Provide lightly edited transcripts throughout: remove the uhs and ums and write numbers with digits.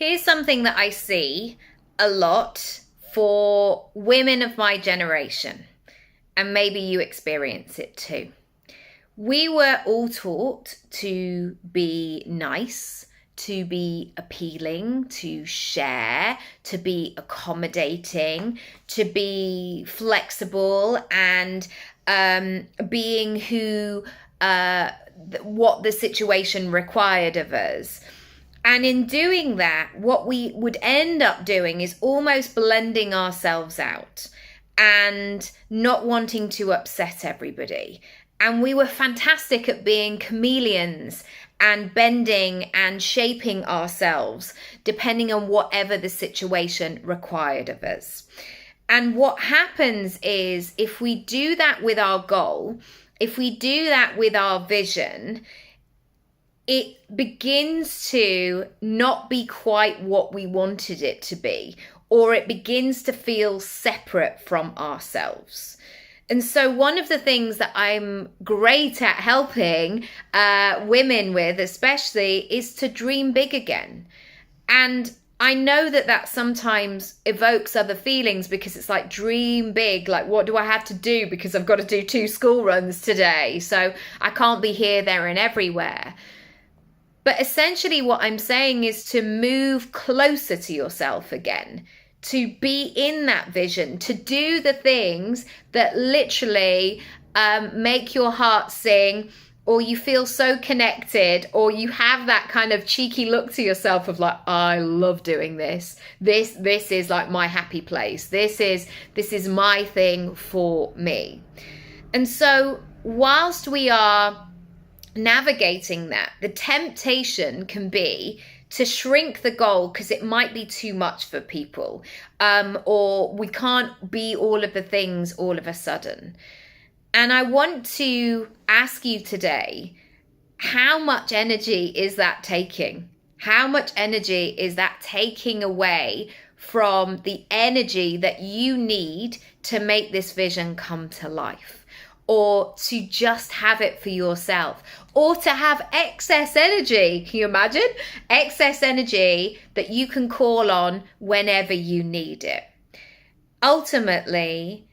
Here's something that I see a lot for women of my generation, and maybe you experience it too. We were all taught to be nice, to be appealing, to share, to be accommodating, to be flexible, and being who what the situation required of us. And in doing that, what we would end up doing is almost blending ourselves out and not wanting to upset everybody. And we were fantastic at being chameleons and bending and shaping ourselves depending on whatever the situation required of us. And what happens is, if we do that with our goal, if we do that with our vision, it begins to not be quite what we wanted it to be, or it begins to feel separate from ourselves. And so one of the things that I'm great at helping women with especially is to dream big again. And I know that that sometimes evokes other feelings, because it's like, dream big, like what do I have to do, because I've got to do 2 school runs today, so I can't be here, there and everywhere. But essentially what I'm saying is to move closer to yourself again, to be in that vision, to do the things that literally make your heart sing, or you feel so connected, or you have that kind of cheeky look to yourself of like, I love doing this. This is like my happy place. This is my thing for me. And so whilst we are navigating that, the temptation can be to shrink the goal because it might be too much for people, or we can't be all of the things all of a sudden. And I want to ask you today, how much energy is that taking? How much energy is that taking away from the energy that you need to make this vision come to life, or to just have it for yourself, or to have excess energy? Can you imagine? Excess energy that you can call on whenever you need it. Ultimately,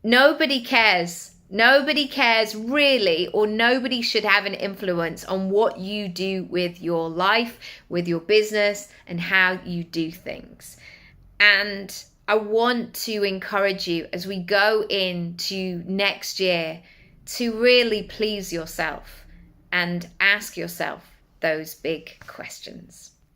nobody cares. Nobody cares really, or nobody should have an influence on what you do with your life, with your business, and how you do things. And I want to encourage you as we go into next year to really please yourself and ask yourself those big questions.